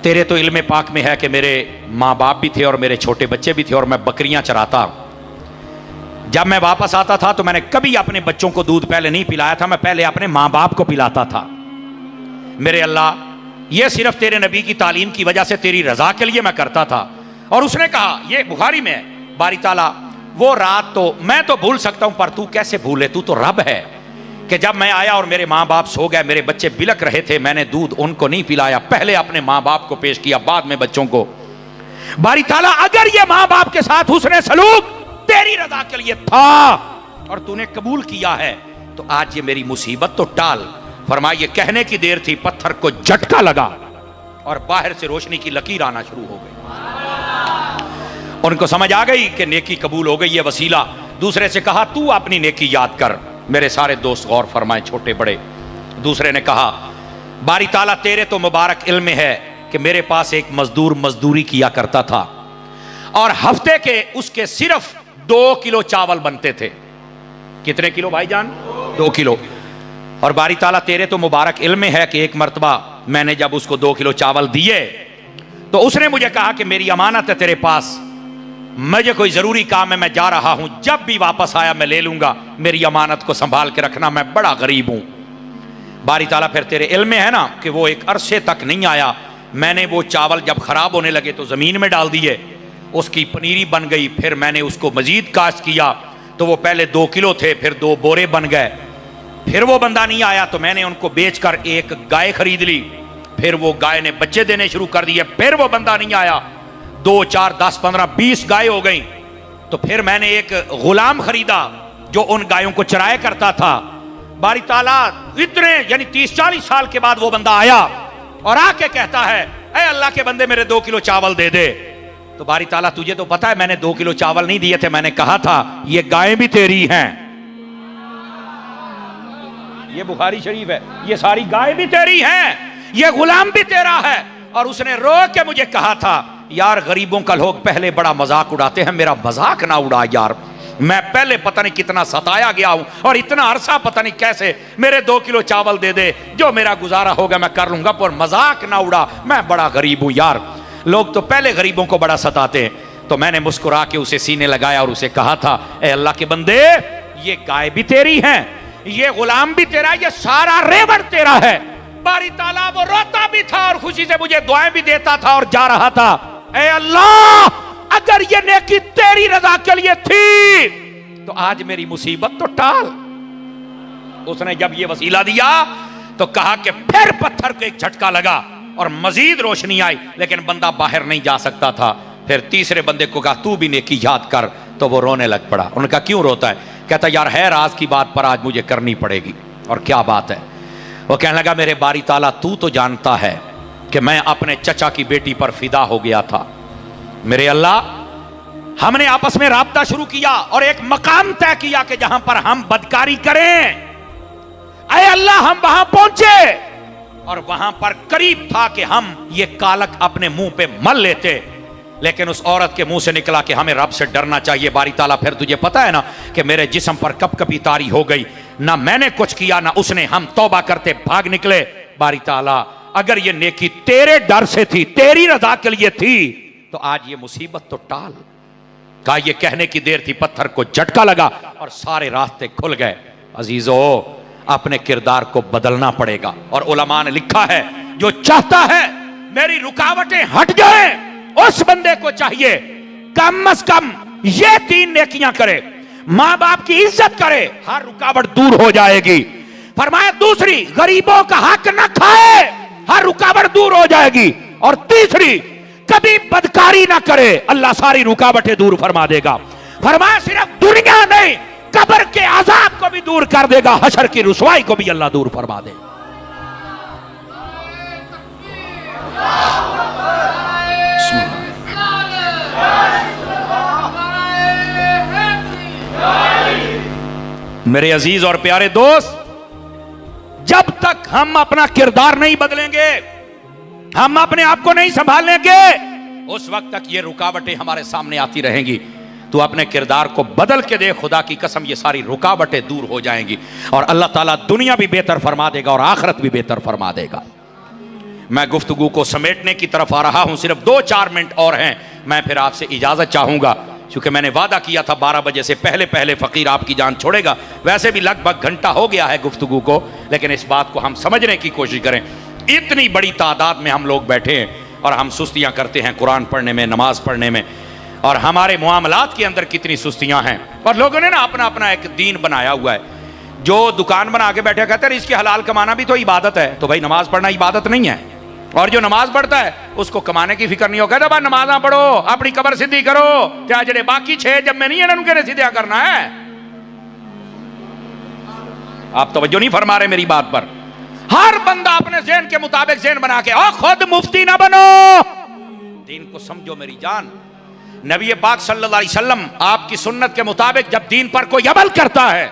Speaker 1: तेरे तो इल्म पाक में है कि मेरे माँ बाप भी थे और मेरे छोटे बच्चे भी थे और मैं बकरियां चराता। जब मैं वापस आता था तो मैंने कभी अपने बच्चों को दूध पहले नहीं पिलाया था, मैं पहले अपने माँ बाप को पिलाता था। मेरे अल्लाह ये सिर्फ तेरे नबी की तालीम की वजह से तेरी रजा के लिए मैं करता था। और उसने कहा, ये बुखारी में, बारी ताला वो रात तो मैं तो भूल सकता हूं पर तू कैसे भूले, तू तो रब है, कि जब मैं आया और मेरे माँ बाप सो गए, मेरे बच्चे बिलक रहे थे, मैंने दूध उनको नहीं पिलाया, पहले अपने माँ बाप को पेश किया, बाद में बच्चों को। बारी ताला अगर ये माँ बाप के साथ हुस्ने सलूक तेरी रजा के लिए था और तूने कबूल किया है तो आज ये मेरी मुसीबत तो टाल। फरमाया ये कहने की देर थी, पत्थर को झटका लगा और बाहर से रोशनी की लकीर आना शुरू हो गई। उनको समझ आ गई कि नेकी कबूल हो गई, ये वसीला। दूसरे से कहा तू अपनी नेकी याद कर। मेरे सारे दोस्त गौर फरमाए, छोटे बड़े। दूसरे ने कहा, बारी ताला तेरे तो मुबारक इल्म है कि मेरे पास एक मजदूर मजदूरी किया करता था और हफ्ते के उसके सिर्फ 2 किलो चावल बनते थे। कितने किलो भाईजान? 2 किलो। और बारी ताला तेरे तो मुबारक इल्म है कि एक मर्तबा मैंने जब उसको 2 किलो चावल दिए तो उसने मुझे कहा कि मेरी अमानत है तेरे पास, मुझे कोई जरूरी काम है, मैं जा रहा हूं, जब भी वापस आया मैं ले लूंगा, मेरी अमानत को संभाल के रखना, मैं बड़ा गरीब हूं। बारी ताला फिर तेरे इल्म में है ना कि वो एक अरसे तक नहीं आया। मैंने वो चावल जब खराब होने लगे तो जमीन में डाल दिए, उसकी पनीरी बन गई। फिर मैंने उसको मजीद काश्त किया तो वो पहले 2 किलो थे, फिर 2 बोरे बन गए। फिर वो बंदा नहीं आया तो मैंने उनको बेचकर एक गाय खरीद ली। फिर वो गाय ने बच्चे देने शुरू कर दिए। फिर वो बंदा नहीं आया, 2, 4, 10, 15, 20 गाय हो गई। तो फिर मैंने एक गुलाम खरीदा जो उन गायों को चराया करता था। बारी ताला इतने यानी 30-40 साल के बाद वो बंदा आया और आके कहता है, ऐ अल्लाह के बंदे मेरे 2 किलो चावल दे दे। तो बारी ताला तुझे तो पता है मैंने 2 किलो चावल नहीं दिए थे, मैंने कहा था ये गायें भी तेरी हैं। ये बुखारी शरीफ है, ये सारी गाय भी तेरी हैं, ये गुलाम भी तेरा है। और उसने रो के मुझे कहा था, यार गरीबों का लोग पहले बड़ा मजाक उड़ाते हैं, मेरा मजाक ना उड़ा यार, मैं पहले पता नहीं कितना सताया गया हूं और इतना अरसा पता नहीं कैसे, मेरे 2 किलो चावल दे दे, जो मेरा गुजारा होगा मैं कर लूंगा, पर मजाक ना उड़ा, मैं बड़ा गरीब हूं यार। लोग तो पहले गरीबों को बड़ा सताते हैं। तो मैंने मुस्कुरा के उसे सीने लगाया और उसे कहा था, ए अल्लाह के बंदे ये गाय भी तेरी है, ये गुलाम भी तेरा, ये सारा रेवड़ तेरा है। बारी ताला वो रोता भी था और खुशी से मुझे दुआएं भी देता था और जा रहा था, ए अल्लाह अगर ये नेकी तेरी रजा के लिए थी तो आज मेरी मुसीबत तो टाल। उसने जब ये वसीला दिया तो कहा कि फिर पत्थर को एक झटका लगा और मजीद रोशनी आई, लेकिन बंदा बाहर नहीं जा सकता था। फिर तीसरे बंदे को कहा तू भी नेकी याद कर, तो वो रोने लग पड़ा। उन्होंने कहा क्यों रोता है? कहता यार है राज की बात पर आज मुझे करनी पड़ेगी। और क्या बात है? वो कहने लगा मेरे बारी ताला तू तो जानता है कि मैं अपने चचा की बेटी पर फिदा हो गया था। मेरे अल्लाह हमने आपस में राब्ता शुरू किया और एक मकाम तय किया कि जहां पर हम बदकारी करें। अय अल्लाह हम वहां पहुंचे और वहां पर करीब था कि हम ये कालक अपने मुंह पे मल लेते, लेकिन उस औरत के मुंह से निकला कि हमें रब से डरना चाहिए। बारी ताला फिर तुझे पता है ना कि मेरे जिस्म पर कपकपी तारी हो गई, ना मैंने कुछ किया ना उसने, हम तौबा करते भाग निकले। बारी ताला अगर ये नेकी तेरे डर से थी, तेरी रजा के लिए थी, तो आज ये मुसीबत तो टाल। कहा ये कहने की देर थी, पत्थर को झटका लगा और सारे रास्ते खुल गए। अजीजों, अपने किरदार को बदलना पड़ेगा। और उलमा ने लिखा है, जो चाहता है मेरी रुकावटें हट जाए, उस बंदे को चाहिए कम से कम ये 3 नेकियां करे, मां बाप की इज्जत करे, हर रुकावट दूर हो जाएगी। फरमाया दूसरी, गरीबों का हक न खाए, हर रुकावट दूर हो जाएगी। और तीसरी, कभी बदकारी ना करे, अल्लाह सारी रुकावटें दूर फरमा देगा। फरमाया सिर्फ दुनिया नहीं, कब्र के अजाब को भी दूर कर देगा, हशर की रुसवाई को भी अल्लाह दूर फरमा देगा। मेरे अजीज और प्यारे दोस्त, जब तक हम अपना किरदार नहीं बदलेंगे, हम अपने आप को नहीं संभालेंगे, उस वक्त तक ये रुकावटें हमारे सामने आती रहेंगी। तो अपने किरदार को बदल के दे, खुदा की कसम ये सारी रुकावटें दूर हो जाएंगी और अल्लाह ताला दुनिया भी बेहतर फरमा देगा और आखिरत भी बेहतर फरमा देगा। मैं गुफ्तगू को समेटने की तरफ आ रहा हूं, सिर्फ 2-4 मिनट और हैं, मैं फिर आपसे इजाजत चाहूंगा, क्योंकि मैंने वादा किया था 12 बजे से पहले पहले फकीर आपकी जान छोड़ेगा। वैसे भी लगभग घंटा हो गया है गुफ्तगू को, लेकिन इस बात को हम समझने की कोशिश करें। इतनी बड़ी तादाद में हम लोग बैठे हैं और हम सुस्तियां करते हैं कुरान पढ़ने में, नमाज पढ़ने में, और हमारे मुआमलात के अंदर कितनी सुस्तियां हैं। और लोगों ने ना अपना अपना एक दीन बनाया हुआ है। जो दुकान बना के बैठे कहते हैं इसकी हलाल कमाना भी तो इबादत है, तो भाई नमाज पढ़ना इबादत नहीं है। और जो नमाज पढ़ता है उसको कमाने की फिक्र नहीं हो, कहता भाई नमाजा पढ़ो, अपनी कबर सीधी करो, क्या जड़े बाकी 6 जब में नहीं है उनके सीधा करना है। आप तवज्जो नहीं फरमा रहे मेरी बात पर। हर बंदा अपने ज़हन के मुताबिक ज़हन बना के, और खुद मुफ्ती ना बनो, दीन को समझो मेरी जान। नबी पाक सल्लल्लाहु अलैहि वसल्लम आपकी सुन्नत के मुताबिक जब दीन पर कोई अमल करता है,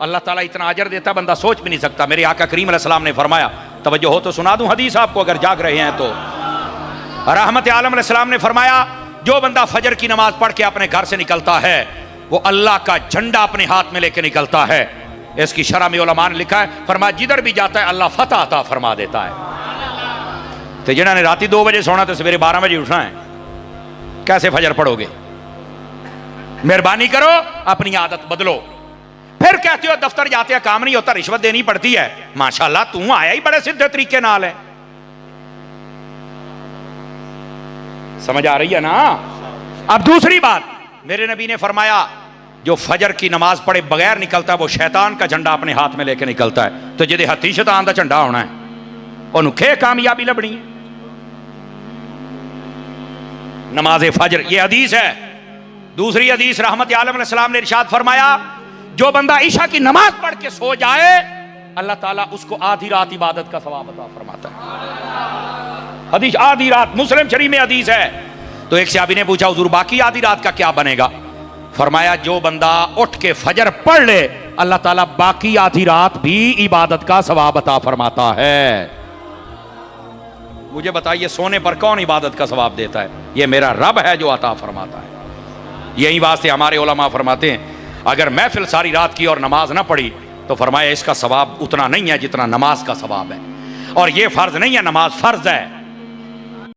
Speaker 1: अल्लाह ताला इतना अजर देता, बंदा सोच भी नहीं सकता। मेरे आका करीम अलैहिस्सलाम ने फरमाया, तवज्जो हो तो सुना दूं हदीस आपको अगर जाग रहे हैं तो। रहमत आलम अलैहिस्सलाम ने फरमाया, जो बंदा फजर की नमाज पढ़ के अपने घर से निकलता है, वो अल्लाह का झंडा अपने हाथ में लेके निकलता है। इसकी शरह में उलमा ने लिखा है, फरमाया जिधर भी जाता है अल्लाह फतह अता फरमा देता है। तो जिन्होंने राती 2 बजे सोना तो सवेरे 12 बजे उठना है, कैसे फजर पढ़ोगे? मेहरबानी करो, अपनी आदत बदलो। फिर कहते हो दफ्तर जाते हैं काम नहीं होता, रिश्वत देनी पड़ती है। माशाल्लाह तू आया ही बड़े सीधे तरीके नाल है। समझ आ रही है ना? अब दूसरी बात, मेरे नबी ने फरमाया जो फजर की नमाज पढ़े बगैर निकलता है वो शैतान का झंडा अपने हाथ में लेके निकलता है। तो जिदे हथी शैतान का झंडा होना है, उन्हें कामयाबी लभनी है। नमाज फजर, ये हदीस है। दूसरी हदीस, रहमत आलम अलैहिस्सलाम ने इरशाद फरमाया, जो बंदा ईशा की नमाज पढ़ के सो जाए, अल्लाह ताला उसको आधी रात इबादत का सवाब अता फरमाता है। हदीस आधी रात, मुस्लिम शरीफ में हदीस है। तो एक सहाबी ने पूछा, हुजूर बाकी आधी रात का क्या बनेगा? फरमाया जो बंदा उठ के फजर पढ़ ले, अल्लाह ताला बाकी आधी रात भी इबादत का सवाब अता फरमाता है। मुझे बताइए सोने पर कौन इबादत का सवाब देता है? ये मेरा रब है जो अता फरमाता है। यही वास्ते हमारे उलमा फरमाते हैं, अगर महफिल सारी रात की और नमाज ना पढ़ी तो फरमाया इसका सवाब उतना नहीं है जितना नमाज का सवाब है। और ये फर्ज नहीं है, नमाज फर्ज है।